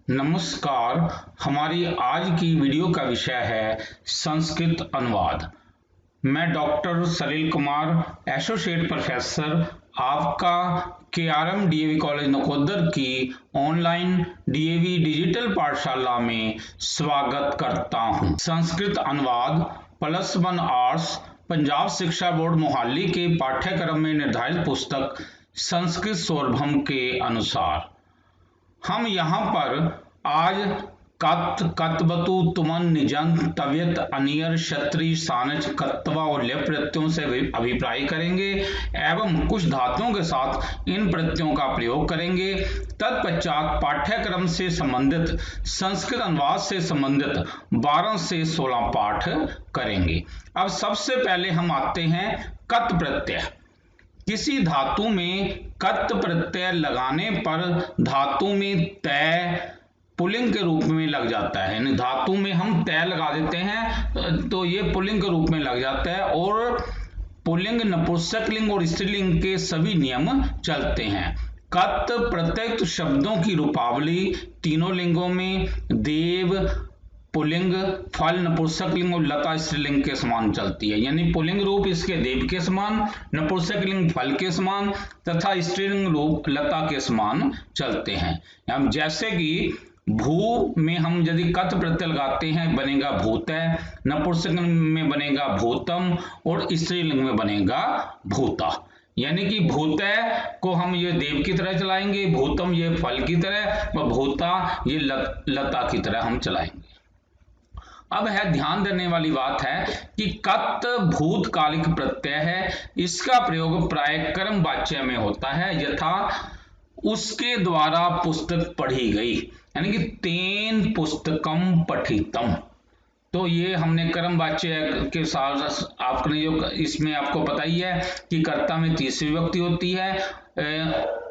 नमस्कार। हमारी आज की वीडियो का विषय है संस्कृत अनुवाद। मैं डॉक्टर सलील कुमार, एसोसिएट प्रोफेसर, आपका केआरएम डीएवी कॉलेज नकोदर की ऑनलाइन डीएवी डिजिटल पाठशाला में स्वागत करता हूं। संस्कृत अनुवाद +1 आर्ट्स पंजाब शिक्षा बोर्ड मोहाली के पाठ्यक्रम में निर्धारित पुस्तक संस्कृत सौरभम के अनुसार हम यहाँ पर आज कत, कतवतु, तुमन, निजंत, तव्यत, अनियर, क्षत्रि, सानच, कत्वा और लेप प्रत्ययों से अभिप्राय करेंगे एवं कुछ धातुओं के साथ इन प्रत्ययों का प्रयोग करेंगे। तत्पश्चात पाठ्यक्रम से संबंधित संस्कृत अनुवाद से संबंधित 12 से 16 पाठ करेंगे। अब सबसे पहले हम आते हैं कत प्रत्यय। किसी धातु में कत प्रत्यय लगाने पर धातु में तय पुल्लिंग के रूप में लग जाता है, यानी धातु में हम तय लगा देते हैं तो ये पुल्लिंग के रूप में लग जाता है और पुल्लिंग, नपुंसकलिंग और स्त्रीलिंग के सभी नियम चलते हैं। कत प्रत्यय शब्दों की रूपावली तीनों लिंगों में देव पुल्लिंग, फल नपुंसकलिंग और लता स्त्रीलिंग के समान चलती है, यानी पुल्लिंग रूप इसके देव के समान, नपुंसकलिंग फल के समान तथा स्त्रीलिंग रूप लता के समान चलते हैं। जैसे कि भू में हम यदि कत प्रत्यय लगाते हैं बनेगा भूतय, नपुंसकलिंग में बनेगा भूतम और स्त्रीलिंग में बनेगा भूता। यानी कि भूतय को हम ये देव की तरह चलाएंगे, भूतम ये फल की तरह व भूता ये लता की तरह हम चलाएंगे। अब है ध्यान देने वाली बात है कि कत भूतकालिक प्रत्यय है। इसका प्रयोग प्राय कर्म वाच्य में होता है, यथा उसके द्वारा पुस्तक पढ़ी गई, यानी कि तेन पुस्तकम पठितम। तो ये हमने कर्म वाच्य के साथ आपने जो इसमें आपको पता ही है कि कर्ता में तीसरी विभक्ति होती है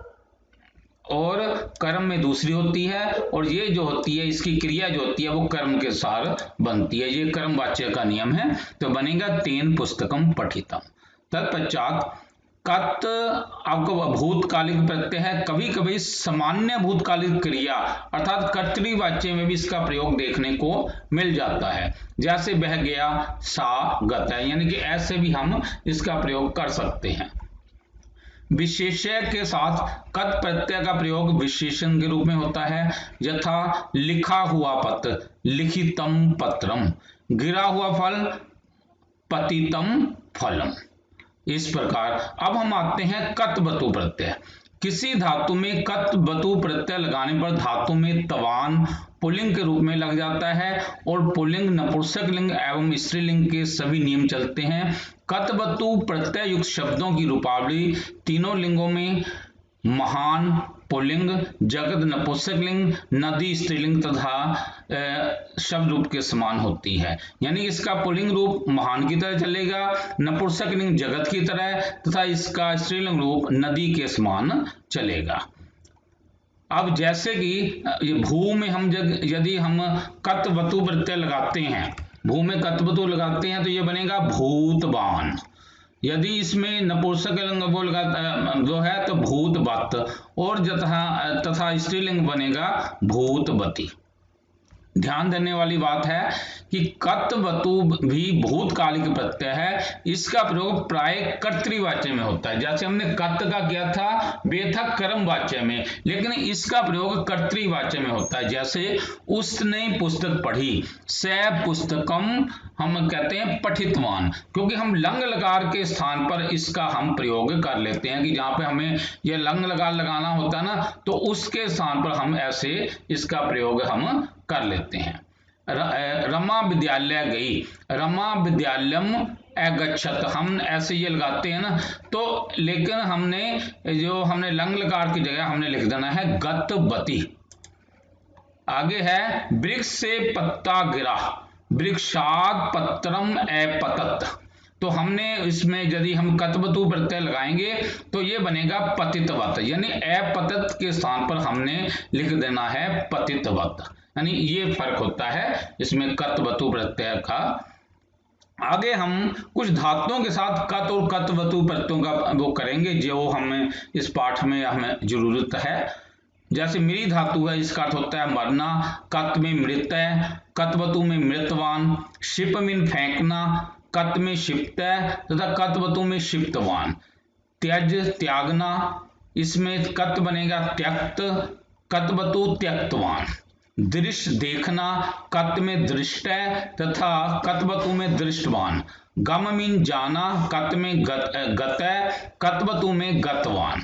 और कर्म में दूसरी होती है और ये जो होती है इसकी क्रिया जो होती है वो कर्म के साथ बनती है। ये कर्म वाच्य का नियम है, तो बनेगा तेन पुस्तकम पठितम। तत्पश्चात कत आपको भूतकालिक प्रत्यय है। कभी कभी सामान्य भूतकालिक क्रिया अर्थात कर्तृवाच्य में भी इसका प्रयोग देखने को मिल जाता है, जैसे बह गया, सा गत है, यानी कि ऐसे भी हम इसका प्रयोग कर सकते हैं। विशेष्य के साथ कत प्रत्यय का प्रयोग विशेषण के रूप में होता है, यथा लिखा हुआ पत्र, लिखितम पत्रम, गिरा हुआ फल, पतितम फलम। इस प्रकार अब हम आते हैं कतवतु प्रत्यय। किसी धातु में कतवतु प्रत्यय लगाने पर धातु में तवान पुल्लिंग के रूप में लग जाता है और पुल्लिंग, नपुंसकलिंग एवं स्त्रीलिंग के सभी नियम चलते हैं। कतवतु प्रत्यय युक्त शब्दों की रूपावली तीनों लिंगों में महान पुल्लिंग, जगत नपुंसकलिंग, नदी स्त्रीलिंग तथा शब्द रूप के समान होती है, यानी इसका पुल्लिंग रूप महान की तरह चलेगा, नपुंसकलिंग जगत की तरह तथा इसका स्त्रीलिंग रूप नदी के समान चलेगा। अब जैसे कि भू में हम यदि हम कतवतु प्रत्यय लगाते हैं, भू में कतवतु लगाते हैं तो ये बनेगा भूतवान। यदि इसमें नपुंसकलिंग वो लगाता जो है तो भूतवत और तथा स्त्रीलिंग बनेगा भूतवती। ध्यान देने वाली बात है कि कतवतु भी भूतकालिक प्रत्यय है। इसका प्रयोग प्राय कर्तृवाच्य में होता है, जैसे हमने कत का किया था वे था कर्म वाच्य में, लेकिन इसका प्रयोग कर्तृवाच्य में होता है। जैसे उसने पुस्तक पढ़ी, स पुस्तकम हम कहते हैं पठितवान, क्योंकि हम लंग लकार के स्थान पर इसका हम प्रयोग कर लेते हैं कि जहां पे हमें यह लंग लकार लगाना होता है ना, तो उसके स्थान पर हम ऐसे इसका प्रयोग हम कर लेते हैं। रमा विद्यालय गई, रमा विद्यालयम अगच्छत, हम ऐसे ये लगाते हैं ना, तो लेकिन हमने लंग लकार की जगह हमने लिख देना है गतवती। आगे है वृक्ष से पत्ता गिरा, वृक्षात पत्रम अपतत। तो हमने इसमें यदि हम कतवतु प्रत्यय लगाएंगे तो ये बनेगा पतितवत, यानी अपतत के स्थान पर हमने लिख देना है पतितवत, यानी ये फर्क होता है इसमें कतवतु प्रत्यय का। आगे हम कुछ धातुओं के साथ कत और कतवतु प्रत्ययों का वो करेंगे जो हमें इस पाठ में हमें जरूरत है। जैसे मृ धातु है, इसका अर्थ होता है मरना, कत में मृत है, कतवतु में मृतवान, शिप मीन फेंकना, कत में क्षिप्त है तथा कतवतु में क्षिप्तवान। त्यज त्यागना, इसमें कत बनेगा त्यक्त, कतवतु त्यक्तवान। दृश्य देखना, कत में दृष्ट है तथा कतवतु में दृष्टवान। गम मीन जाना, कत में गत है, कतवतु में गतवान।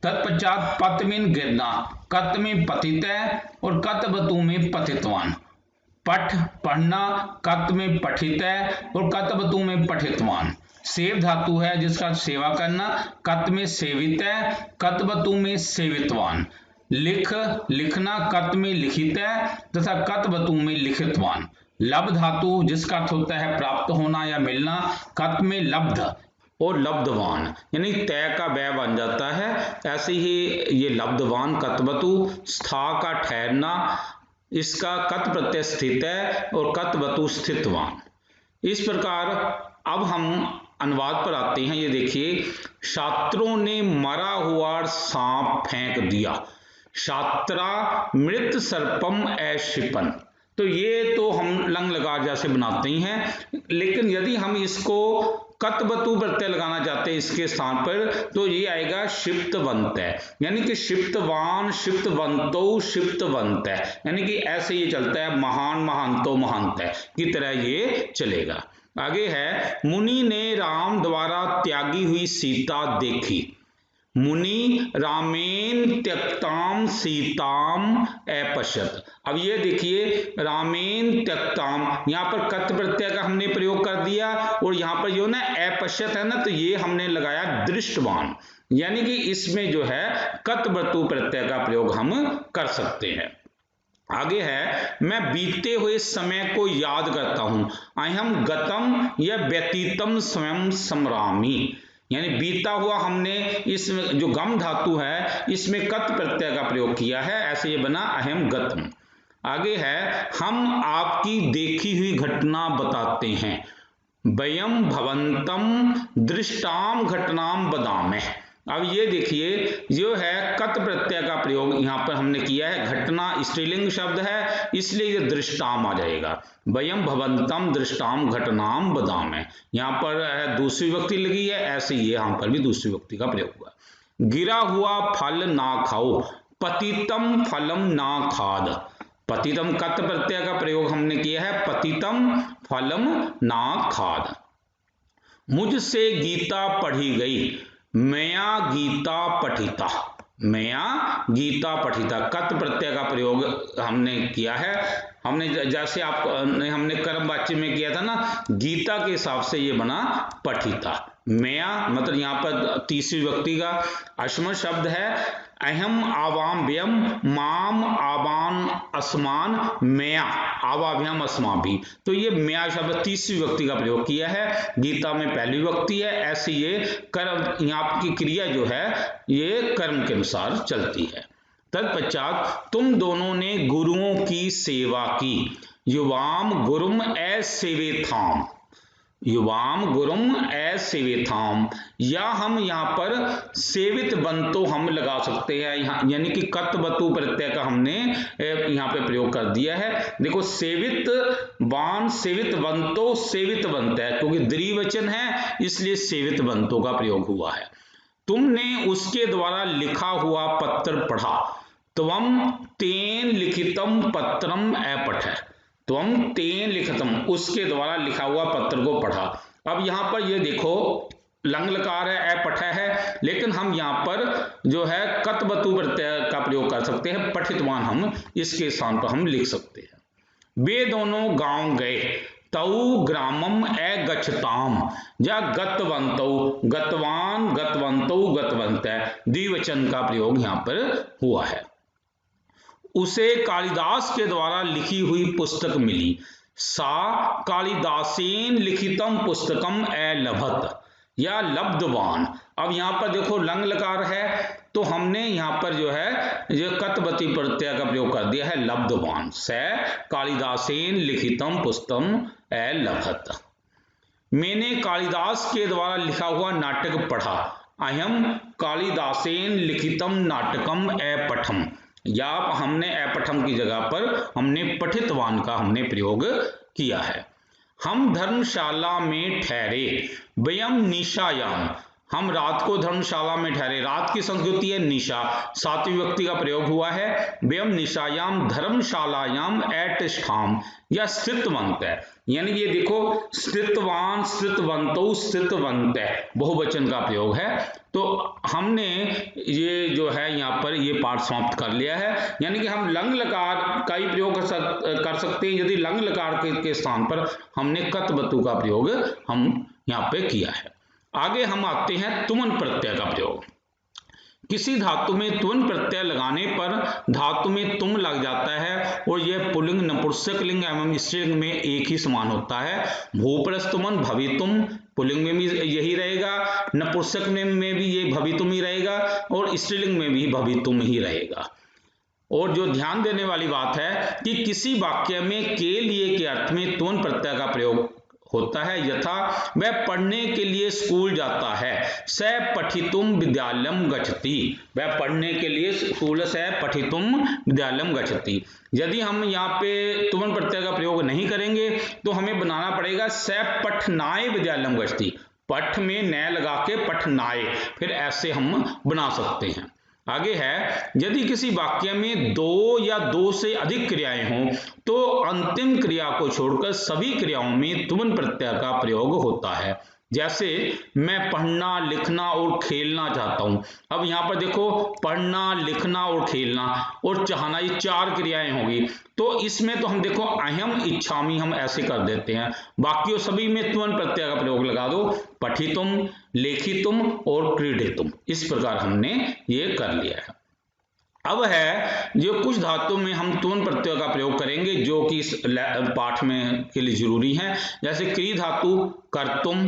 तत्पश्चात पत मीन गिरना, कत में पतित है और कतवतु में पतितवान। पठ पढ़ना, कत में पठित है और कतवतु में पठितवान। सेव धातु है जिसका सेवा करना, कत में सेवित है, कतवतु में सेवितवान। लिख लिखना, कत में लिखित है तथा कतवतु में लिखितवान। लब धातु जिसका अर्थ होता है प्राप्त होना या मिलना, कत में लब्ध और लब्धवान, यानी तय का व्यय बन जाता है। ऐसे ही ये लब्धवान कतवतु, स्था का ठहरना, इसका कत प्रत्यय स्थित है और कतवतु स्थितवान। इस प्रकार अब हम अनुवाद पर आते हैं। ये देखिए, छात्रों ने मरा हुआ सांप फेंक दिया, छात्रा मृत सर्पम ऐक्षिपन। तो ये तो हम लंग लकार जैसे बनाते ही हैं, लेकिन यदि हम इसको कतवतु प्रत्यय लगाना चाहते हैं इसके स्थान पर, तो ये आएगा क्षिप्तवंत है, यानी कि क्षिप्तवान, क्षिप्तवंतो, क्षिप्तवंत है, यानी कि ऐसे ये चलता है, महान महांतो महांत है की तरह ये चलेगा। आगे है, मुनि ने राम द्वारा त्यागी हुई सीता देखी, मुनि रामेन त्यक्ताम सीताम अपश्यत। अब ये देखिए, रामेन त्यक्ताम, यहाँ पर कत प्रत्यय का हमने प्रयोग कर दिया और यहाँ पर जो ना अपश्यत है ना, तो ये हमने लगाया दृष्टवान, यानी कि इसमें जो है कतवतु प्रत्यय का प्रयोग हम कर सकते हैं। आगे है, मैं बीते हुए समय को याद करता हूं, अहम गतम या व्यतीतम स्वयं समरामी, यानी बीता हुआ हमने इस जो गम धातु है इसमें कत प्रत्यय का प्रयोग किया है, ऐसे ये बना अहम गतम। आगे है, हम आपकी देखी हुई घटना बताते हैं, वयम भवंतम दृष्टाम घटनाम बदामे। अब ये देखिए, जो है कत प्रत्यय का प्रयोग यहाँ पर हमने किया है, घटना स्त्रीलिंग शब्द है इसलिए ये दृष्टाम आ जाएगा, वयम भवंतम दृष्टाम घटनाम बदामे। यहाँ पर है दूसरी विभक्ति लगी है, ऐसे ये यहाँ पर भी दूसरी विभक्ति का प्रयोग हुआ। गिरा हुआ फल ना खाओ, पतितम फलम ना खाद। पतितम कत प्रत्यय का प्रयोग हमने किया है, पतितम फलम ना खाद। मुझसे गीता पढ़ी गई, मया गीता पठिता, मया गीता पठिता। कत प्रत्यय का प्रयोग हमने किया है, हमने जैसे आप हमने कर्मवाच्य में किया था ना, गीता के हिसाब से ये बना पठिता। मया मतलब यहाँ पर तीसरी विभक्ति का अश्म शब्द है, अहम आवाम व्यम, माम आवान अस्मान, मया आवाभ्यम अस्माभि। तो ये मया शब्द तीसरी विभक्ति का प्रयोग किया है, गीता में पहली विभक्ति है, ऐसे ये कर्म, यहाँ की क्रिया जो है ये कर्म के अनुसार चलती है। तत्पश्चात तुम दोनों ने गुरुओं की सेवा की, युवाम गुरुम असेवेथाम, युवाम गुरुम असेवेथाम, या हम यहाँ पर सेवित बंतो हम लगा सकते हैं, यहाँ यानी कि कतवतु प्रत्यय का हमने यहाँ पे प्रयोग कर दिया है। देखो, सेवित वान, सेवित बंतो, सेवित बंत है, क्योंकि द्विवचन है इसलिए सेवित बंतो का प्रयोग हुआ है। तुमने उसके द्वारा लिखा हुआ पत्र पढ़ा, त्वम तेन लिखितम पत्रम अपठः, त्वम तेन लिखितम, उसके द्वारा लिखा हुआ पत्र को पढ़ा। अब यहाँ पर ये देखो, लंग लकार है, अपठः है, लेकिन हम यहाँ पर जो है कतवतु प्रत्यय का प्रयोग कर सकते हैं, पठितवान हम इसके स्थान पर हम लिख सकते हैं। वे दोनों गांव गए, तौ ग्रामम अगच्छताम, या गतवंतौ, गतवान गतवंतौ गतवंत, द्विवचन का प्रयोग यहाँ पर हुआ है। उसे कालिदास के द्वारा लिखी हुई पुस्तक मिली, सा कालिदासेन लिखितम पुस्तकम अलभत, या लब्धवान। अब यहाँ पर देखो लंग लकार है, तो हमने यहाँ पर जो है जो कतवती प्रत्यय का प्रयोग कर दिया है, लब्धवान, स कालिदासेन लिखितम पुस्तकम अलभत। मैंने कालिदास के द्वारा लिखा हुआ नाटक पढ़ा, अहम कालिदासेन लिखितम नाटकम अपठम, या हमने अपठम की जगह पर हमने पठितवान का हमने प्रयोग किया है। हम धर्मशाला में ठहरे, वयम निशायाम, हम रात को धर्मशाला में ठहरे, रात की संस्कृति है निशा, सातवीं व्यक्ति का प्रयोग हुआ है। वयम निशायाम धर्मशालायाम अतिष्ठाम, या स्थितवंत है, यानी ये देखो स्थितवान, स्थितवंतो, स्थितवंत बहुवचन का प्रयोग है। तो हमने ये जो है यहाँ पर ये पाठ समाप्त कर लिया है, यानी कि हम लंग लकार का ही प्रयोग कर सकते हैं यदि लंग लकार के स्थान पर हमने कत वतु का प्रयोग हम यहाँ पे किया है। आगे हम आते हैं तुमन प्रत्यय का प्रयोग। किसी धातु में तुमन प्रत्यय लगाने पर धातु में तुम लग जाता है और यह पुल्लिंग, नपुंसक लिंग एवं स्त्रीलिंग में एक ही समान होता है। भूपरस्तुमन भवितुम, पुल्लिंग में भी यही रहेगा, नपुंसक में भी ये भवितुम ही रहेगा और स्त्रीलिंग में भी भवितुम ही रहेगा। और जो ध्यान देने वाली बात है कि किसी वाक्य में के लिए के अर्थ में तुमन प्रत्यय का प्रयोग होता है, यथा वह पढ़ने के लिए स्कूल जाता है, स पठितुम विद्यालयम गच्छति, वह पढ़ने के लिए स्कूल से पठितुम विद्यालयम गच्छति। यदि हम यहाँ पे तुमन प्रत्यय का प्रयोग नहीं करेंगे तो हमें बनाना पड़ेगा स पठनाय विद्यालयम गच्छति, पठ में न लगा के पठनाय, फिर ऐसे हम बना सकते हैं। आगे है, यदि किसी वाक्य में दो या दो से अधिक क्रियाएं हों तो अंतिम क्रिया को छोड़कर सभी क्रियाओं में तुमन प्रत्यय का प्रयोग होता है। जैसे मैं पढ़ना, लिखना और खेलना चाहता हूं। अब यहाँ पर देखो पढ़ना, लिखना और खेलना और चाहना, ये चार क्रियाएं होगी, तो इसमें तो हम देखो अहम इच्छामी हम ऐसे कर देते हैं, बाकी सभी में तुमन प्रत्यय का प्रयोग लगा दो, पठितुम, लेखितुम और क्रीडितुम, इस प्रकार हमने ये कर लिया है। अब है जो कुछ धातु में हम तुमन प्रत्यय का प्रयोग करेंगे जो कि इस पाठ में के लिए जरूरी है, जैसे क्री धातु कर्तुम,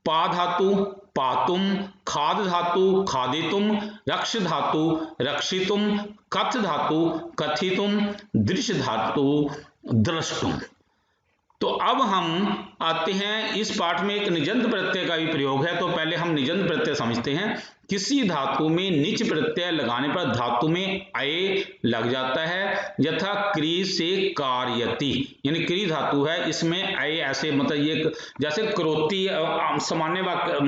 पा धातु पातुम, खाद धातु खादितुम, रक्ष धातु रक्षितुम, कथ धातु कथितुम, दृश्य धातु द्रष्टुम। तो अब हम आते हैं इस पाठ में एक निजंत प्रत्यय का भी प्रयोग है, तो पहले हम निजंत प्रत्यय समझते हैं। किसी धातु में निच प्रत्यय लगाने पर धातु में अय लग जाता है, यथा क्री से कार्यति, यानी क्री धातु है, इसमें अय ऐसे मतलब ये जैसे क्रोती सामान्य वाक्य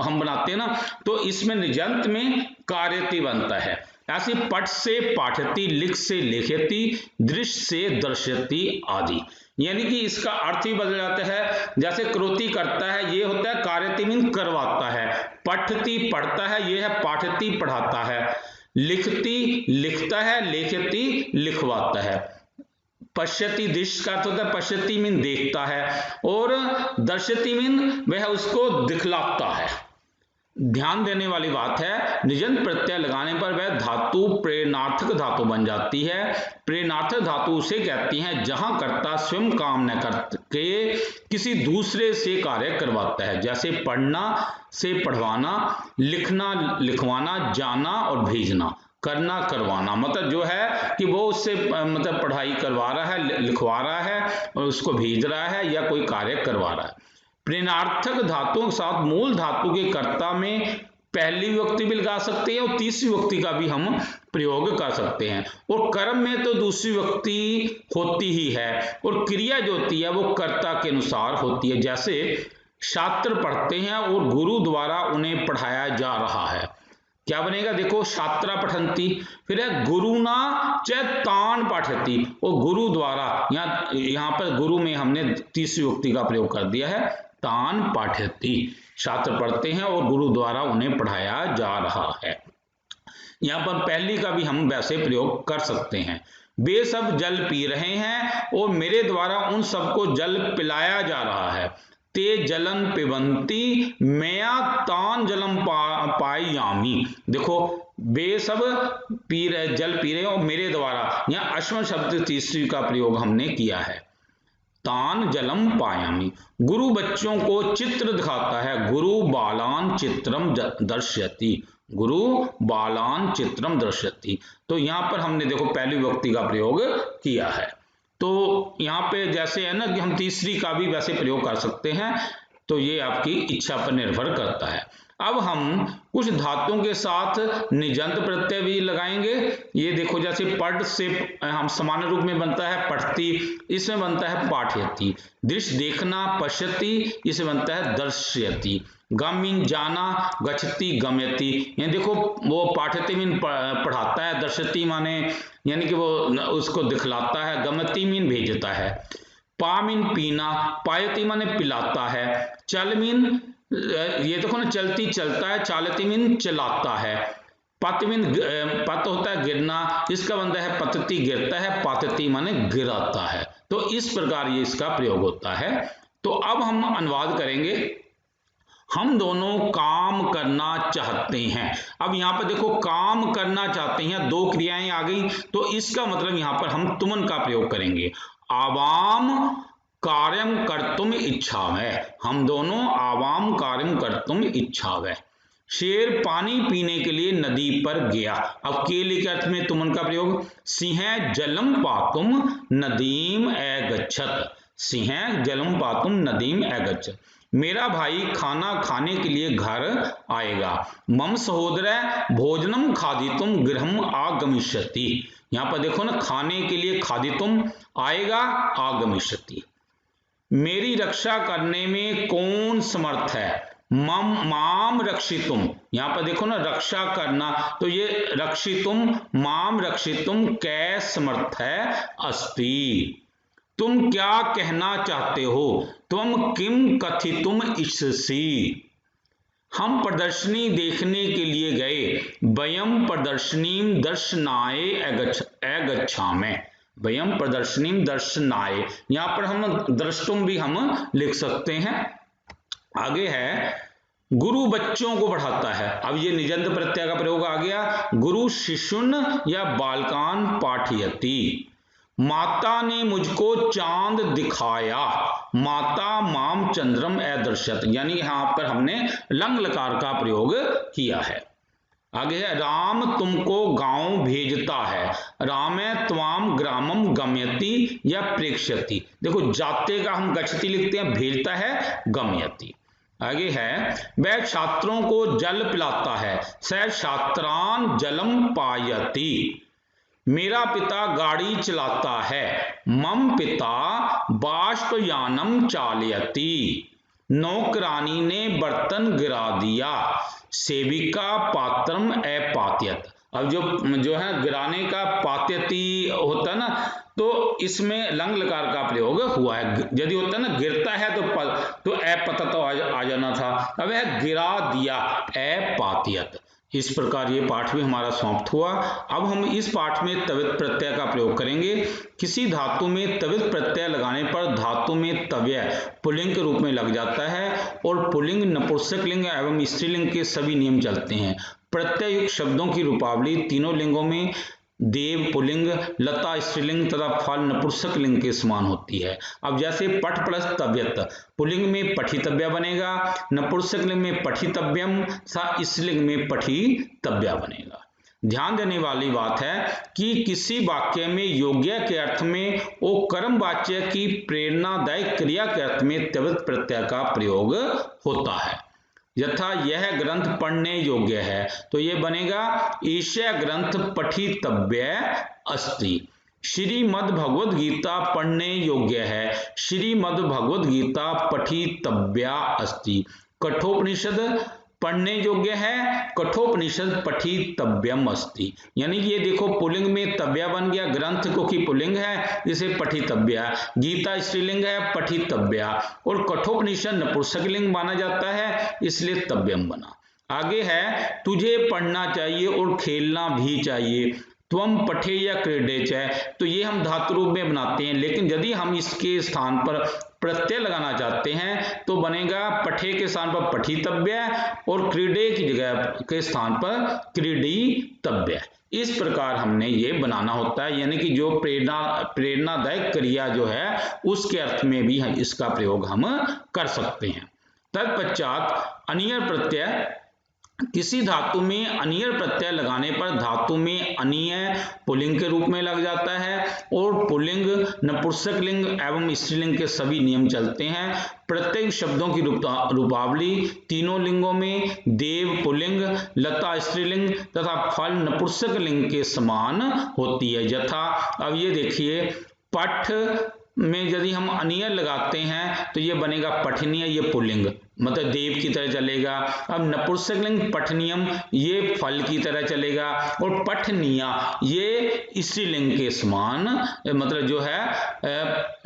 हम बनाते हैं ना, तो इसमें निजंत में कार्यति बनता है। ऐसे पठ से पाठती, लिख से लिखती, दृश्य से दर्शती आदि, यानी कि इसका अर्थ ही बदल जाता है। जैसे क्रोती करता है ये होता है कार्यति मीन करवाता है, पठती पढ़ता है ये है पाठती पढ़ाता है, लिखती लिखता है, लेखती लिखवाता है, पश्यति दृश्य का अर्थ होता है पश्यति मीन देखता है, और दर्शति मीन वह उसको दिखलाता है। ध्यान देने वाली बात है, निजंत प्रत्यय लगाने पर वह धातु प्रेरणार्थक धातु बन जाती है। प्रेरणार्थक धातु उसे कहती हैं जहां कर्ता स्वयं काम न करके किसी दूसरे से कार्य करवाता है, जैसे पढ़ना से पढ़वाना, लिखना लिखवाना, जाना और भेजना, करना करवाना, मतलब जो है कि वो उससे मतलब पढ़ाई करवा रहा है, लिखवा रहा है और उसको भेज रहा है या कोई कार्य करवा रहा है। प्रेरणार्थक धातुओं के साथ मूल धातु के कर्ता में पहली विभक्ति भी लगा सकते हैं और तीसरी विभक्ति का भी हम प्रयोग कर सकते हैं, और कर्म में तो दूसरी विभक्ति होती ही है और क्रिया जो होती है वो कर्ता के अनुसार होती है। जैसे छात्र पढ़ते हैं और गुरु द्वारा उन्हें पढ़ाया जा रहा है, क्या बनेगा देखो छात्रा पठंती, फिर है गुरुना चैतान पाठती, और गुरु द्वारा यहाँ पर गुरु में हमने तीसरी विभक्ति का प्रयोग कर दिया है, तान पाठती, छात्र पढ़ते हैं और गुरु द्वारा उन्हें पढ़ाया जा रहा है। यहाँ पर पहली का भी हम वैसे प्रयोग कर सकते हैं। वे सब जल पी रहे हैं और मेरे द्वारा उन सबको जल पिलाया जा रहा है। ते जलन पिबंती मैं तान जलम पायामी, देखो वे सब पी रहे, जल पी रहे और मेरे द्वारा, यहाँ अश्व शब्द तीसरी का प्रयोग हमने किया है, तान जलम पायामी। गुरु बच्चों को चित्र दिखाता है, गुरु बालान चित्रम दर्शयति, गुरु बालान चित्रम दर्शयति। तो यहाँ पर हमने देखो पहली विभक्ति का प्रयोग किया है। तो यहाँ पे जैसे है ना कि हम तीसरी का भी वैसे प्रयोग कर सकते हैं, तो ये आपकी इच्छा पर निर्भर करता है। अब हम कुछ धातुओं के साथ निजंत प्रत्यय भी लगाएंगे। ये देखो, जैसे पठ से हम सामान्य रूप में बनता है पठती, इसमें बनता है पाठयति। दृश्य देखना, पश्यति, इसमें बनता है दर्शयति। गम मीन जाना, गच्छति गम्यति। ये देखो, वो पाठयति मीन पढ़ाता है, दर्शयति माने यानी कि वो उसको दिखलाता है, गम्यति मीन भेजता है। पा मीन पीना, पायति माने पिलाता है। चल मीन ये देखो ना, चलती चलता है, चालती मीन चलाता है। पत मीन पत होता है गिरना, इसका बनता है पतति गिरता है, पातति माने गिराता है। तो इस प्रकार ये इसका प्रयोग होता है। तो अब हम अनुवाद करेंगे। हम दोनों काम करना चाहते हैं। अब यहाँ पर देखो, काम करना चाहते हैं, दो क्रियाएं आ गई, तो इसका मतलब यहाँ पर हम तुमन का प्रयोग करेंगे। आवाम कार्यम कर्तुम इच्छावः, हम दोनों आवाम कार्यम कर्तुम इच्छावः। शेर पानी पीने के लिए नदी पर गया। अब केले के अर्थ में तुमन का प्रयोग। सिंह जलम पातुम नदीम अगच्छत, सिंह जलम पातुम नदीम अगच्छत। मेरा भाई खाना खाने के लिए घर आएगा। मम सहोदर भोजनम खादितुम गृहम आगमिष्यति। यहाँ पर देखो ना, खाने के लिए खादितुम आएगा, आगमिष्यति। मेरी रक्षा करने में कौन समर्थ है? मम माम रक्षितुम, यहाँ पर देखो ना, रक्षा करना, तो ये रक्षितुम, माम रक्षितुम कै समर्थ है अस्ति। तुम क्या कहना चाहते हो? तुम किम कथितुम इच्छसि। हम प्रदर्शनी देखने के लिए गए। वयम प्रदर्शनीम दर्शनाय अगच्छामः, वयम प्रदर्शनीम दर्शनाय, यहाँ पर हम द्रष्टुम भी हम लिख सकते हैं। आगे है, गुरु बच्चों को पढ़ाता है। अब ये निजंत प्रत्यय का प्रयोग आ गया। गुरु शिशुन या बालकान पाठयति। माता ने मुझको चांद दिखाया। माता माम चंद्रम अदर्शत, यानी यहां पर हमने लंग लकार का प्रयोग किया है। आगे है, राम तुमको गांव भेजता है। रामे त्वाम ग्रामम गम्यति या प्रेक्ष्यति। देखो, जाते का हम गच्छति लिखते हैं, भेजता है गम्यति। आगे है, वह छात्रों को जल पिलाता है। स छात्रान जलम पायति। मेरा पिता गाड़ी चलाता है। मम पिता बाष्पयानम चालयति। नौकरानी ने बर्तन गिरा दिया। सेविका पात्रम अपात्यत। अब जो है गिराने का पात्यति होता है ना, तो इसमें लंग लकार का प्रयोग हुआ है। यदि होता है ना गिरता है तो अपतत आ जाना था। अब है गिरा दिया, अपात्यत। इस प्रकार ये पाठ भी हमारा समाप्त हुआ। अब हम इस पाठ में तवित प्रत्यय का प्रयोग करेंगे। किसी धातु में तवित प्रत्यय लगाने पर धातु में तव्य पुल्लिंग के रूप में लग जाता है, और पुल्लिंग, नपुंसक लिंग एवं स्त्रीलिंग के सभी नियम चलते हैं। प्रत्यय युक्त शब्दों की रूपावली तीनों लिंगों में देव पुल्लिंग, लता स्त्रीलिंग तथा फल नपुंसक लिंग के समान होती है। अब जैसे पठ प्लस तव्यत, पुल्लिंग में पठितव्य बनेगा, नपुंसक लिंग में पठितव्यम तथा स्त्रीलिंग में पठितव्या बनेगा। ध्यान देने वाली बात है कि किसी वाक्य में योग्य के अर्थ में और कर्म वाच्य की प्रेरणादायक क्रिया के अर्थ में तवित प्रत्यय का प्रयोग होता है। यथा यह ग्रंथ पढ़ने योग्य है, तो ये बनेगा ईशय ग्रंथ पठितव्य अस्ति। श्रीमद् भगवद गीता पढ़ने योग्य है। श्रीमद् भगवद गीता पठितव्या अस्ति। कठोपनिषद पढ़ने योग्य है। कठोपनिषद पठितव्यम अस्ति। यानी कि ये देखो, पुल्लिंग में तव्या बन गया, ग्रंथ को की पुल्लिंग है, इसे पठितव्या। गीता स्त्रीलिंग है, पठितव्या। और कठोपनिषद नपुंसक लिंग माना जाता है, इसलिए तव्यम बना। आगे है, तुझे पढ़ना चाहिए और खेलना भी चाहिए। त्वम पठे या क्रीडे च, तो ये हम धातु रूप में बनाते हैं, लेकिन यदि हम इसके स्थान पर प्रत्यय लगाना चाहते हैं तो बनेगा पठे के स्थान पर पठितव्य और क्रीडे की जगह के स्थान पर क्रीडितव्य। इस प्रकार हमने ये बनाना होता है, यानी कि जो प्रेरणादायक क्रिया जो है उसके अर्थ में भी इसका प्रयोग हम कर सकते हैं। तत्पश्चात अनियर प्रत्यय किसी धातु में अनियर प्रत्यय लगाने पर धातु में अनीय पुल्लिंग के रूप में लग जाता है और पुल्लिंग, नपुंसक लिंग एवं स्त्रीलिंग के सभी नियम चलते हैं। प्रत्येक शब्दों की रूपावली तीनों लिंगों में देव पुल्लिंग, लता स्त्रीलिंग तथा फल नपुंसक लिंग के समान होती है। यथा अब ये देखिए, पठ में यदि हम अनियर लगाते हैं तो ये बनेगा पठनीय, ये पुल्लिंग मतलब देव की तरह चलेगा। अब नपुंसक लिंग पठनियम, ये फल की तरह चलेगा और पठनीया ये स्त्रीलिंग के समान मतलब जो है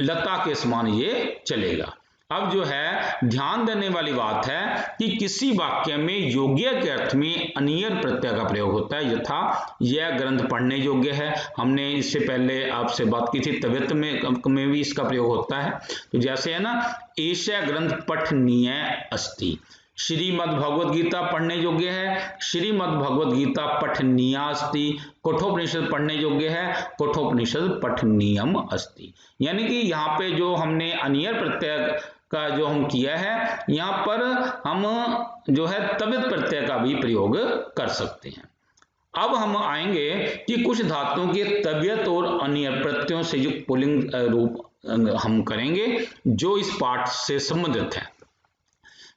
लता के समान ये चलेगा। अब जो है ध्यान देने वाली बात है कि किसी वाक्य में योग्य के अर्थ में अनियर प्रत्यय का प्रयोग होता है। यथा यह ग्रंथ पढ़ने योग्य है, हमने इससे पहले आपसे बात की थी, तव्यत में भी इसका प्रयोग होता है। तो जैसे है ना, एषः ग्रंथ पठनीय अस्ति। श्रीमद् भगवद गीता पढ़ने योग्य है, श्रीमद् भगवद गीता पठनीया अस्ति। कठोपनिषद पढ़ने योग्य है, कठोपनिषद पठनीयम अस्ति। यानी कि यहाँ पे जो हमने अनियर प्रत्यय का जो हम किया है, यहाँ पर हम जो है तवित प्रत्यय का भी प्रयोग कर सकते हैं। अब हम आएंगे कि कुछ धातुओं के तवियत और अनियर प्रत्ययों से युक्त पुल्लिंग रूप हम करेंगे जो इस पाठ से संबंधित है।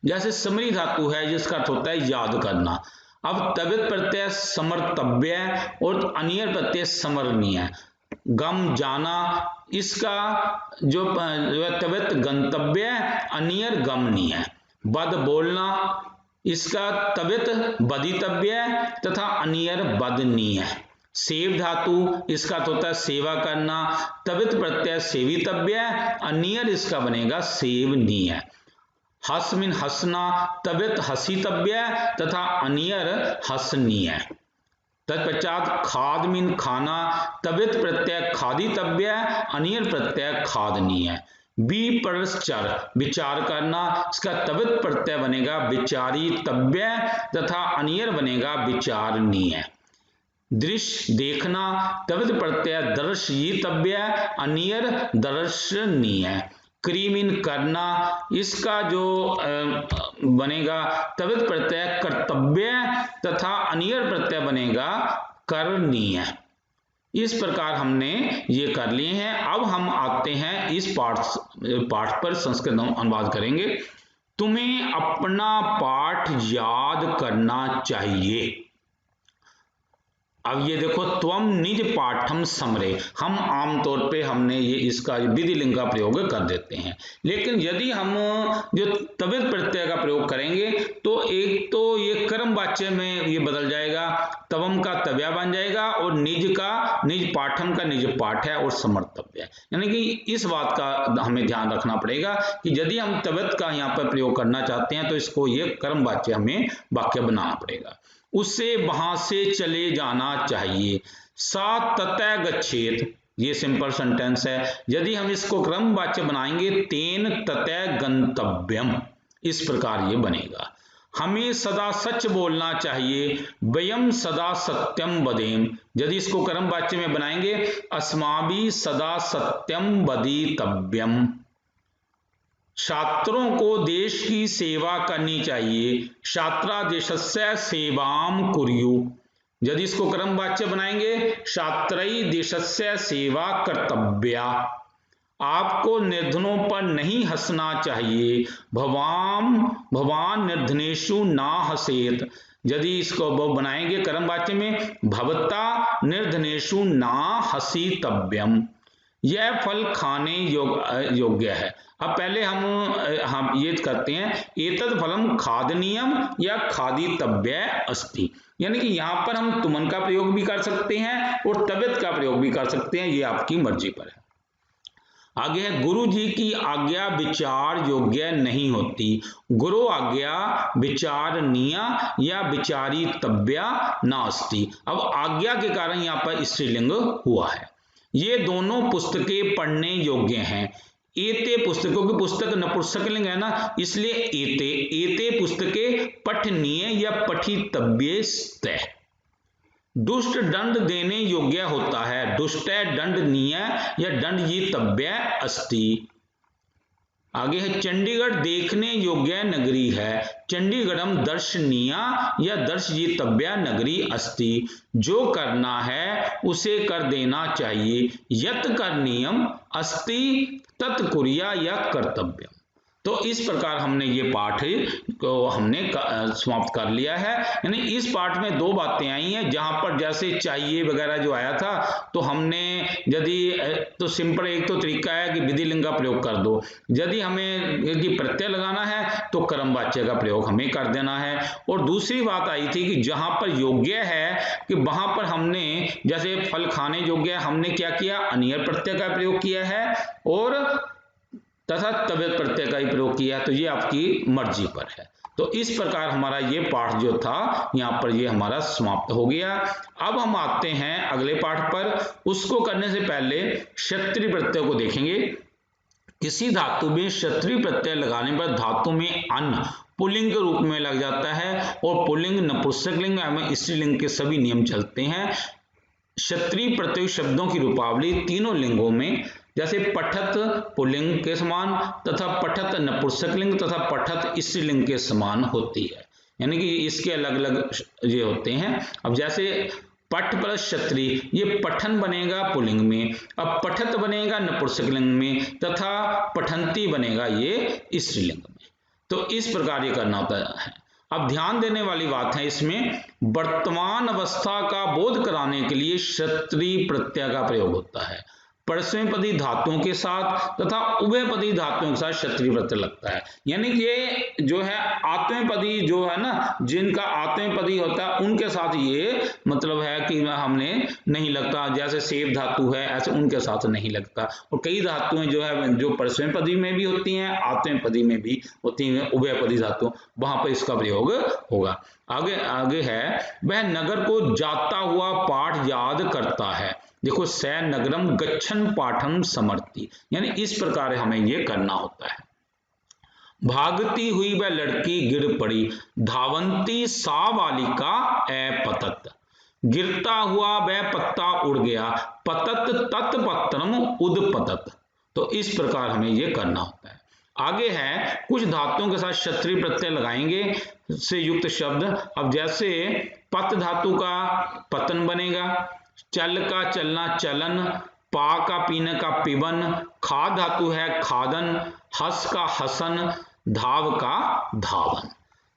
जैसे समरी धातु है जिसका अर्थ होता है याद करना। अब तवित प्रत्यय समर्तव्य और अनियर प्रत्यय समरणीय। गम जाना, इसका जो तवित गंतव्य, अनियर गमनीय। बद बोलना, इसका तवित बदितव्य तथा अनियर बदनीय। सेव धातु, इसका होता है सेवा करना, तवित प्रत्यय सेवितव्य, अनियर इसका बनेगा सेवनीय। हस मिन हंसना, तवित हसीतव्य तथा अनियर हसनीय। तत्पश्चात खाद मिन खाना, तवित प्रत्यय खादितव्य, अनियर प्रत्यय खादनीय। बी परश्चर विचार करना, इसका तवित प्रत्यय बनेगा विचारितव्य तथा अनियर बनेगा विचारणीय। दृश्य देखना, तवित प्रत्यय दर्शयितव्य, अनियर दर्शनीय। क्रीमिन करना, इसका जो बनेगा तवित प्रत्यय कर्तव्य तथा अनियर प्रत्यय बनेगा करणीय। इस प्रकार हमने ये कर लिए हैं। अब हम आते हैं इस पाठ पर संस्कृत अनुवाद करेंगे। तुम्हें अपना पाठ याद करना चाहिए। अब ये देखो, त्वम निज पाठम समरे, हम आमतौर पे हमने ये इसका विधिलिंग का प्रयोग कर देते हैं। लेकिन यदि हम जो तवित प्रत्यय का प्रयोग करेंगे तो एक तो ये कर्म वाच्य में ये बदल जाएगा, तवम का तव्या बन जाएगा और निज का निज पाठम का निज पाठ है और समर्तव्य। यानी कि इस बात का हमें ध्यान रखना पड़ेगा कि यदि हम तवित का यहाँ पर प्रयोग करना चाहते हैं तो इसको ये कर्म वाच्य हमें वाक्य बनाना पड़ेगा। उससे वहां से चले जाना चाहिए। सा ततः गच्छेत, ये सिंपल सेंटेंस है। यदि हम इसको क्रम वाच्य बनाएंगे, तेन ततः गंतव्यम, इस प्रकार ये बनेगा। हमें सदा सच बोलना चाहिए। वयम सदा सत्यम वदेम, यदि इसको कर्म वाच्य में बनाएंगे, अस्माभि सदा सत्यम वदितव्यम। छात्रों को देश की सेवा करनी चाहिए। छात्रा देशस्य सेवाम कुर्यु, यदि इसको कर्म वाच्य बनाएंगे, छात्रई देशस्य सेवा कर्तव्या। आपको निर्धनों पर नहीं हंसना चाहिए। भवान निर्धनेषु ना हसेत, यदि इसको बनाएंगे कर्म वाच्य में, भवता निर्धनेषु ना हसीतव्यम। यह फल खाने योग्य है। अब पहले हम ये करते हैं, एतद फलम खादनीयम या खादितव्य अस्ति। यानी कि यहाँ पर हम तुमन का प्रयोग भी कर सकते हैं और तवित का प्रयोग भी कर सकते हैं, ये आपकी मर्जी पर है। आगे है, गुरु जी की आज्ञा विचार योग्य नहीं होती। गुरु आज्ञा विचारणीय या विचारितव्या नास्ति। अब आज्ञा के कारण यहाँ पर स्त्रीलिंग हुआ है। ये दोनों पुस्तकें पढ़ने योग्य हैं। एते पुस्तकों की पुस्तक नपुंसक लिंग है ना, इसलिए एते पुस्तकें पठनीय या पठितव्य। दुष्ट दंड देने योग्य होता है। दुष्ट दंडनीय या दंडयितव्य अस्ति। आगे है चंडीगढ़ देखने योग्य नगरी है, चंडीगढ़म दर्शनीय या दर्शयितव्य नगरी अस्ति, जो करना है उसे कर देना चाहिए, यत् करणीयम अस्ति तत् कुर्या या कर्तव्यम। तो इस प्रकार हमने ये पाठ को हमने समाप्त कर लिया है। यानी इस पाठ में दो बातें आई हैं, जहां पर जैसे चाहिए वगैरह जो आया था, तो हमने यदि तो सिंपल एक तो तरीका है कि विधि लिंग का प्रयोग कर दो, यदि हमें यदि प्रत्यय लगाना है तो कर्मवाच्य का प्रयोग हमें कर देना है। और दूसरी बात आई थी कि जहां पर योग्य है कि वहां पर हमने जैसे फल खाने योग्य हमने क्या किया, अनियर प्रत्यय का प्रयोग किया है और तथा तव्यत प्रत्यय का ही प्रयोग किया है, तो ये आपकी मर्जी पर है। तो इस प्रकार हमारा ये पाठ जो था यहाँ पर ये हमारा समाप्त हो गया। अब हम आते हैं अगले पाठ पर। उसको करने से पहले क्षत्रिय प्रत्यय को देखेंगे। किसी धातु में क्षत्रिय प्रत्यय लगाने पर धातु में अन पुल्लिंग के रूप में लग जाता है और पुल्लिंग नपुंसकलिंग एवं स्त्रीलिंग के सभी नियम चलते हैं। क्षत्रिय प्रत्यय शब्दों की रूपावली तीनों लिंगों में जैसे पठत पुल्लिंग के समान तथा पठत नपुंसकलिंग तथा पठत स्त्रीलिंग के समान होती है, यानी कि इसके अलग अलग ये होते हैं। अब जैसे पठ प्लस क्षत्रिय, ये पठन बनेगा पुल्लिंग में, अब पठत बनेगा नपुंसकलिंग में तथा पठंती बनेगा ये स्त्रीलिंग में। तो इस प्रकार ये करना होता है। अब ध्यान देने वाली बात है, इसमें वर्तमान अवस्था का बोध कराने के लिए क्षत्रिय प्रत्यय का प्रयोग होता है। परस्मैपदी धातुओं के साथ तथा उभयपदी धातुओं के साथ क्षत्रिय प्रत्यय लगता है। यानी कि ये जो है आत्मपदी जो है ना, जिनका आत्मपदी होता है उनके साथ ये मतलब है कि हमने नहीं लगता, जैसे सेव धातु है ऐसे उनके साथ नहीं लगता। और कई धातुएं जो है जो परस्मैपदी में भी होती हैं, आत्मपदी में भी होती हैं, उभयपदी धातु, वहां पर इसका प्रयोग होगा। आगे आगे है, वह नगर को जाता हुआ पाठ याद करता है। देखो स नगरम गच्छन पाठम समर्ति, यानी इस प्रकार हमें ये करना होता है। भागती हुई वह लड़की गिर पड़ी, धावंती सा बालिका अपतत, गिरता हुआ वह पत्ता उड़ गया, पतत तत्पत्रम उदपतत। तो इस प्रकार हमें ये करना होता है। आगे है कुछ धातुओं के साथ क्षत्रिय प्रत्यय लगाएंगे से युक्त शब्द। अब जैसे पत धातु का पतन बनेगा, चल का चलना चलन, पा का पीने का पिबन, खा धातु है खादन, हस का हसन, धाव का धावन।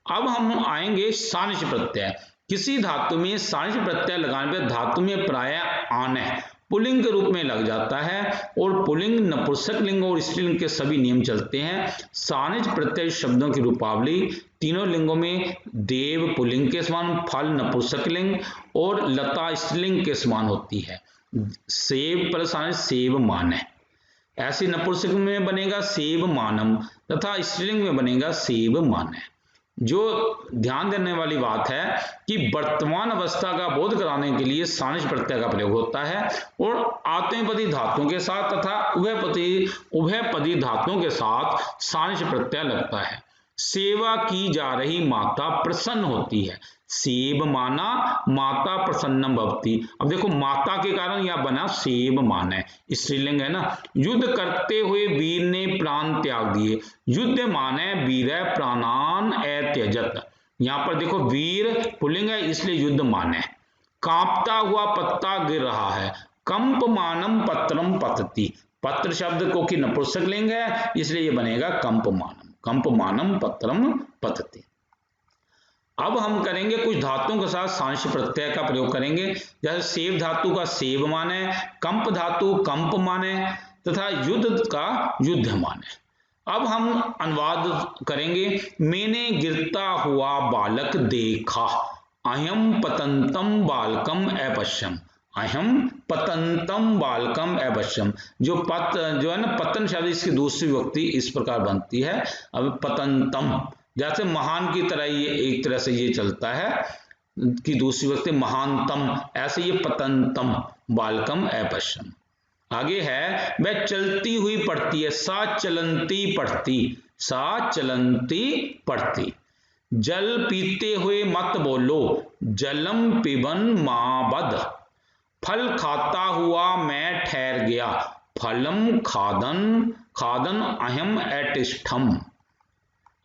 अब हम आएंगे सानिच प्रत्यय। किसी धातु में सानिच प्रत्यय लगाने पर धातु में प्राय आन है पुल्लिंग के रूप में लग जाता है और पुल्लिंग नपुंसकलिंग और स्त्रीलिंग के सभी नियम चलते हैं। सानिच प्रत्यय शब्दों की रूपावली तीनों लिंगों में देव पुल्लिंग के समान, फल नपुंसकलिंग और लता स्त्रीलिंग के समान होती है। सेव पर सानिच सेव मान है, ऐसे नपुंसक में बनेगा सेव मानम तथा स्त्रीलिंग में बनेगा सेव मान है। जो ध्यान देने वाली बात है कि वर्तमान अवस्था का बोध कराने के लिए सानिच प्रत्यय का प्रयोग होता है और आत्मपदी धातुओं के साथ तथा उभयपदी धातुओं के साथ सानिच प्रत्यय लगता है। सेवा की जा रही माता प्रसन्न होती है, सेव माना माता प्रसन्नम भवती। अब देखो माता के कारण यह बना सेव मान है, स्त्रीलिंग है ना। युद्ध करते हुए वीर ने प्राण त्याग दिए, युद्ध माने वीर प्राणान अत्यजत। यहाँ पर देखो वीर पुल्लिंग है इसलिए युद्ध माने। कांपता हुआ पत्ता गिर रहा है, कंप मानम पत्रम पतति, पत्र शब्द को कि नपुंसकलिंग है इसलिए ये बनेगा कंप मानम, कंप मानम पत्रम पतति। अब हम करेंगे कुछ धातुओं के साथ सानिच प्रत्यय का प्रयोग करेंगे। जैसे सेव धातु का सेव माने, कंप धातु कंप माने तथा युद्ध का युद्ध माने। अब हम अनुवाद करेंगे। मैंने गिरता हुआ बालक देखा, अयम पतंतम बालकम अपश्यम, अहम पतंतम बालकम अपश्यम। जो है ना पतन शब्द इसकी दूसरी विभक्ति इस प्रकार बनती है। अब पतंतम जैसे महान की तरह ये एक तरह से ये चलता है कि दूसरी विभक्ति महानतम, ऐसे ये पतंतम बालकम अपश्यम। आगे है वह चलती हुई पढ़ती है, सा चलंती पढ़ती, सा चलंती पढ़ती। जल पीते हुए मत बोलो, जलम पिबन मां बद। फल खाता हुआ मैं ठहर गया, फलम खादन, खादन अहम एटिष्ठम।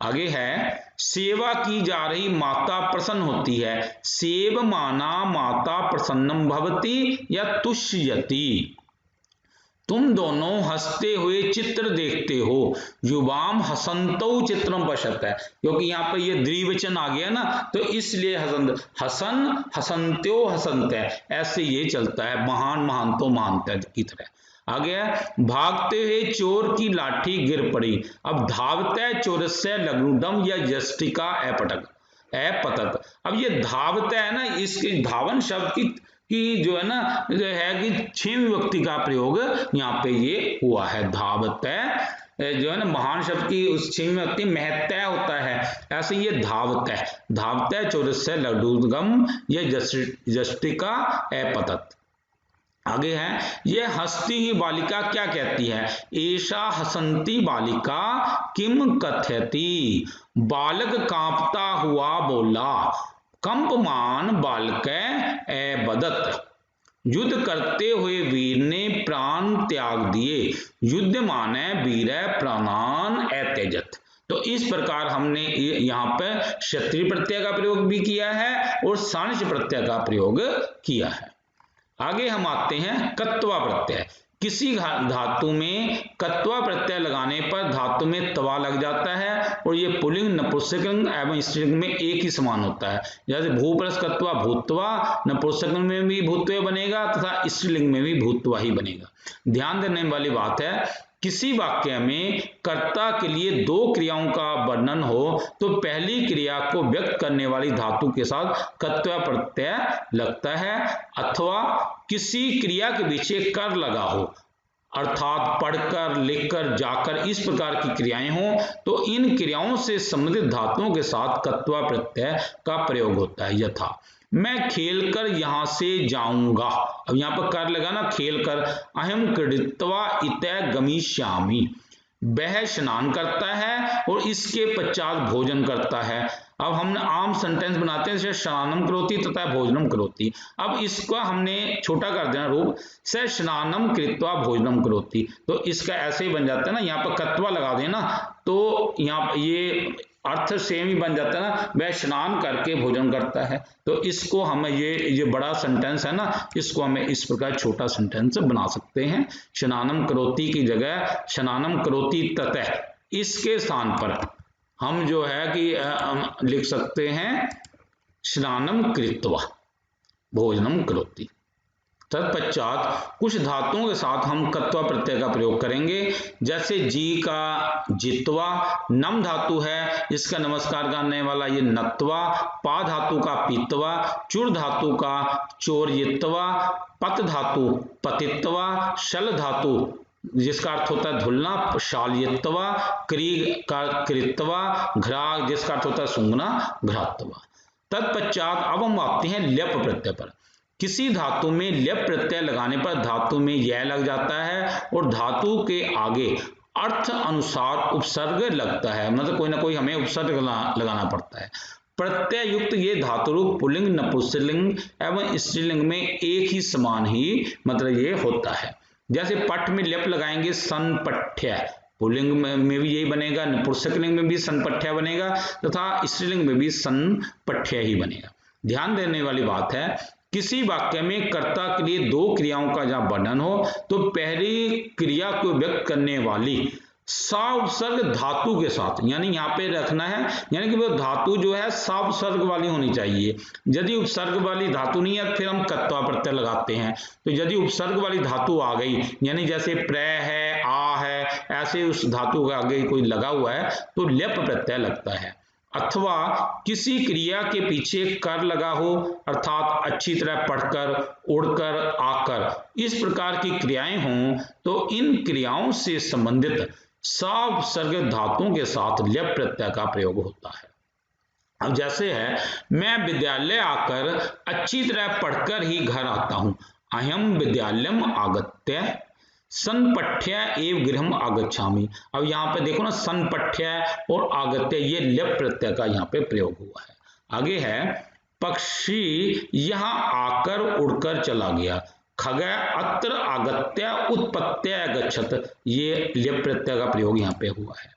आगे है सेवा की जा रही माता प्रसन्न होती है, सेव माना माता प्रसन्नम भवती या तुष्यति। तुम दोनों हंसते हुए चित्र देखते हो, युवाम हसंतो चित्रम पश्यत है, क्योंकि यहाँ पर ये द्विवचन आ गया ना, तो इसलिए हसन हसंत्यो हसंत है, ऐसे ये चलता है, महान महानतो महानता की तरह। आ गया भागते हुए चोर की लाठी गिर पड़ी। अब धावते चोरस्य लघुडम या यष्टिका अपटक अपतत। अब ये धावते है ना, इसके धावन शब्द की जो है ना, जो है कि छेवी विभक्ति का प्रयोग यहाँ पे ये हुआ है। धावते जो है ना, महान शब्द की उस छेवी विभक्ति महत्या होता है, ऐसे ये धावते, धावते चोरस्य लघुडम या यष्टिका अपतत। आगे है ये हंसती ही बालिका क्या कहती है, ऐसा हसंती बालिका किम कथयति। बालक कांपता हुआ बोला, कंपमान बालक बदत। युद्ध करते हुए वीर ने प्राण त्याग दिए, युद्ध माने वीर प्राणान अत्यजत। तो इस प्रकार हमने यहाँ पे क्षत्रिय प्रत्यय का प्रयोग भी किया है और सानिध्य प्रत्यय का प्रयोग किया है। आगे हम आते हैं कत्वा प्रत्यय। किसी धातु में कत्वा प्रत्यय लगाने पर धातु में तवा लग जाता है और ये पुल्लिंग नपुंसकलिंग एवं स्त्रीलिंग में एक ही समान होता है। जैसे भू प्लस कत्वा भूत्वा, नपुंसकलिंग में भी भूत्वा बनेगा तथा स्त्रीलिंग में भी भूत्वा ही बनेगा। ध्यान देने वाली बात है, किसी वाक्य में कर्ता के लिए दो क्रियाओं का वर्णन हो तो पहली क्रिया को व्यक्त करने वाली धातु के साथ कत्वा प्रत्यय लगता है, अथवा किसी क्रिया के पीछे कर लगा हो, अर्थात पढ़कर, लिखकर, जाकर, इस प्रकार की क्रियाएं हो तो इन क्रियाओं से संबंधित धातुओं के साथ कत्वा प्रत्यय का प्रयोग होता है। यथा मैं खेलकर यहां से जाऊंगा। अब यहां पर कर लगा ना, खेलकर। अहम क्रीडित्वा इतः गमिष्यामि। वह स्नान करता है और इसके पश्चात भोजन करता है। अब हम आम सेंटेंस बनाते हैं, जैसे स्नानम करोति तथा भोजनम करोति। अब इसका हमने छोटा कर देना रूप, से स्नानम कृत्वा भोजनम करोति, तो इसका ऐसे ही बन जाता है ना, यहाँ पर कत्वा लगा देना तो यहाँ ये अर्थ सेम ही बन जाता है ना, वह स्नान करके भोजन करता है। तो इसको हमें ये बड़ा सेंटेंस है ना, इसको हमें इस प्रकार छोटा सेंटेंस बना सकते हैं। स्नानम करोति की जगह स्नानम करोति ततः, इसके स्थान पर हम जो है कि लिख सकते हैं स्नानम कृत्वा भोजनम करोति। तत्पश्चात कुछ धातुओं के साथ हम कत्वा प्रत्यय का प्रयोग करेंगे। जैसे जी का जित्वा, नम धातु है, इसका नमस्कार करने वाला ये नत्वा, पा धातु का पीतवा, चुर धातु का चोरयित्वा, पत धातु पतित्वा, शल धातु जिसका अर्थ होता है धुलना शालयित्वा, क्री का कृत्वा, घ्रा जिसका अर्थ होता है सूंघना घ्रात्वा। तत्पश्चात अब हम आते हैं ल्यप प्रत्यय पर। किसी धातु में ल्यप प्रत्यय लगाने पर धातु में यह लग जाता है और धातु के आगे अर्थ अनुसार उपसर्ग लगता है, मतलब कोई ना कोई हमें उपसर्ग लगाना पड़ता है। प्रत्यय युक्त ये धातु रूप पुल्लिंग, नपुंसकलिंग एवं स्त्रीलिंग में एक ही समान ही मतलब ये होता है। जैसे पठ में ल्यप लगाएंगे सनपठ्य, पुल्लिंग में भी यही बनेगा, नपुंसकलिंग में भी सनपठ्य बनेगा तथा स्त्रीलिंग में भी सनपठ्य ही बनेगा। ध्यान देने वाली बात है, किसी वाक्य में कर्ता के लिए दो क्रियाओं का जब वर्णन हो तो पहली क्रिया को व्यक्त करने वाली सा उपसर्ग धातु के साथ, यानी यहाँ पे रखना है, यानी कि वो धातु जो है सा उपसर्ग वाली होनी चाहिए। यदि उपसर्ग वाली धातु नहीं है फिर हम कत्वा प्रत्यय लगाते हैं। तो यदि उपसर्ग वाली धातु आ गई, यानी जैसे प्र है, आ है, ऐसे उस धातु के आगे कोई लगा हुआ है तो ल्यप प्रत्यय लगता है। अथवा किसी क्रिया के पीछे कर लगा हो, अर्थात अच्छी तरह पढ़कर, उड़कर, आकर, इस प्रकार की क्रियाएं हों तो इन क्रियाओं से संबंधित सा उपसर्ग धातुओं के साथ ल्यप प्रत्यय का प्रयोग होता है। अब जैसे है मैं विद्यालय आकर अच्छी तरह पढ़कर ही घर आता हूं। अहम विद्यालयम आगत्य सनपठ्य एवं गृहम आगच्छामि। अब यहाँ पे देखो ना, सनपठ्य और आगत्य ये ल्यप प्रत्यय का यहाँ पे प्रयोग हुआ है। आगे है पक्षी यहाँ आकर उड़कर चला गया। खग अत्र आगत्य उत्पत्त्या गच्छत, ये ल्यप प्रत्यय का प्रयोग यहाँ पे हुआ है।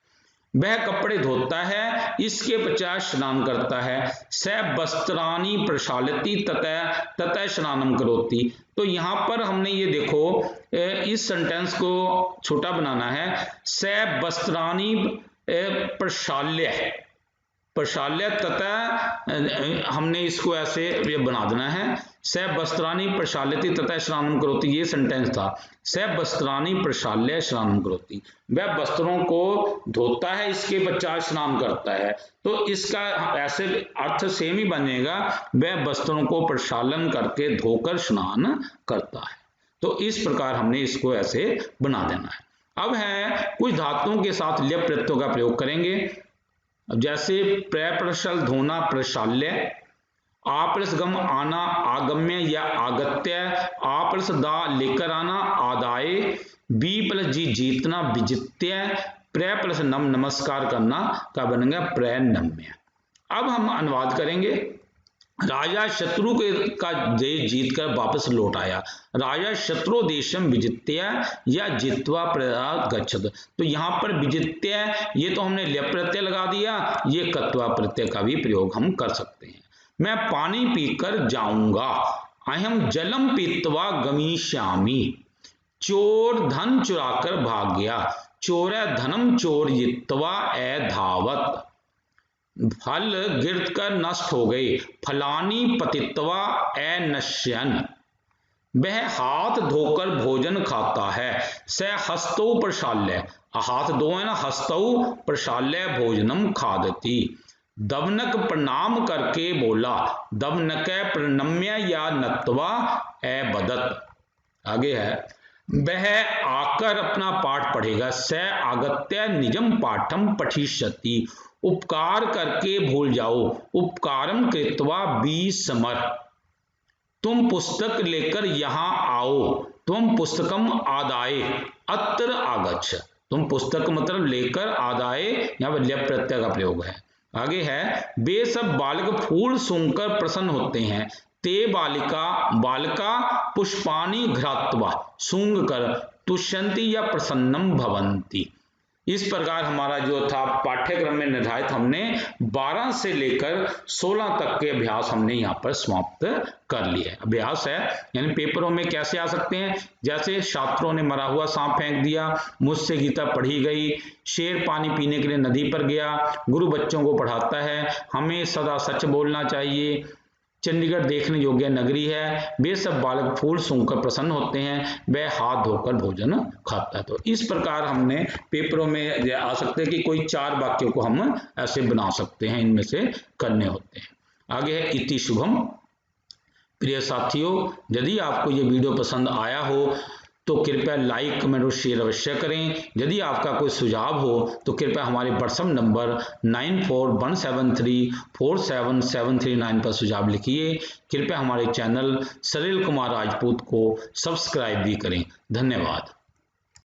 वह कपड़े धोता है, इसके पश्चात स्नान करता है। स वस्त्राणि प्रक्षालति ततः स्नानम करोति। तो यहाँ पर हमने ये देखो, इस सेंटेंस को छोटा बनाना है। स वस्त्राणि प्रक्षाल्य तथा हमने इसको ऐसे ये बना देना है। स वस्त्राणि प्रक्षाल्यति तथा स्नानम करोति, ये सेंटेंस था। स वस्त्राणि प्रक्षाल्य स्नानम करोति, वह वस्त्रों को धोता है, इसके पश्चात स्नान करता है। तो इसका ऐसे अर्थ सेम ही बनेगा, वह वस्त्रों को प्रक्षालन करके धोकर स्नान करता है। तो इस प्रकार हमने इसको ऐसे बना देना है। अब है कुछ धातुओं के साथ ल्यप प्रत्ययों का प्रयोग करेंगे। अब जैसे प्रप्रशल धोना प्रक्षाल्य, आप्लस गम आना आगम्य या आगत्य, आप्लस दा लेकर आना आदाय, बी प्लस जी जीतना विजित्य, प्र प्लस नम नमस्कार करना का बनेगा प्रनम्य। अब हम अनुवाद करेंगे। राजा शत्रु का देश जीत कर वापस लौट आया। राजा शत्रु देशम विजित्य या जित्वा प्रयाग गच्छत। तो यहाँ पर विजित्य, ये तो हमने ल्यप प्रत्यय लगा दिया, ये कत्वा प्रत्यय का भी प्रयोग हम कर सकते हैं। मैं पानी पीकर जाऊंगा, अहम जलम पीत्वा गमिष्यामि। चोर धन चुराकर भाग गया, चोर धनम चोरयित्वा अधावत। फल गिरकर नष्ट हो गए, फलानी पतित्वा अनश्यन। वह हाथ धोकर भोजन खाता है, स हस्तौ प्रक्षाल्य, हाथ धो है ना, हस्तौ प्रक्षाल्य भोजनम खादति। दवनक प्रणाम करके बोला, दवनक प्रणम्य या नत्वा अबदत। आगे है, वह आकर अपना पाठ पढ़ेगा, स आगत्य निजम पाठम पठिष्यति। उपकार करके भूल जाओ, उपकारम कृत्वा विस्मर। तुम पुस्तक लेकर यहां आओ, तुम पुस्तकम आदाय अत्र आगच्छ। तुम पुस्तक मतलब लेकर, आदाय यहाँ पर ल्यप प्रत्यय का प्रयोग है। आगे है, वे सब बालक फूल सूंघकर प्रसन्न होते हैं, ते बालिका पुष्पाणि घ्रात्वा सूंघ कर तुष्यंती या प्रसन्नम भवंती। इस प्रकार हमारा जो था पाठ्यक्रम में निर्धारित, हमने 12 से लेकर 16 तक के अभ्यास हमने यहाँ पर समाप्त कर लिए। अभ्यास है यानी पेपरों में कैसे आ सकते हैं, जैसे छात्रों ने मरा हुआ सांप फेंक दिया, मुझसे गीता पढ़ी गई, शेर पानी पीने के लिए नदी पर गया, गुरु बच्चों को पढ़ाता है, हमें सदा सच बोलना चाहिए, चंडीगढ़ देखने योग्य नगरी है, वे सब बालक फूल सूंघकर प्रसन्न होते हैं, वह हाथ धोकर भोजन खाता है। तो इस प्रकार हमने पेपरों में आ सकते हैं कि कोई 4 वाक्यों को हम ऐसे बना सकते हैं, इनमें से करने होते हैं। आगे है इति शुभम। प्रिय साथियों, यदि आपको ये वीडियो पसंद आया हो तो कृपया लाइक कमेंट और शेयर अवश्य करें। यदि आपका कोई सुझाव हो तो कृपया हमारे व्हाट्सएप नंबर 9417347739 पर सुझाव लिखिए। कृपया हमारे चैनल सलिल कुमार राजपूत को सब्सक्राइब भी करें। धन्यवाद।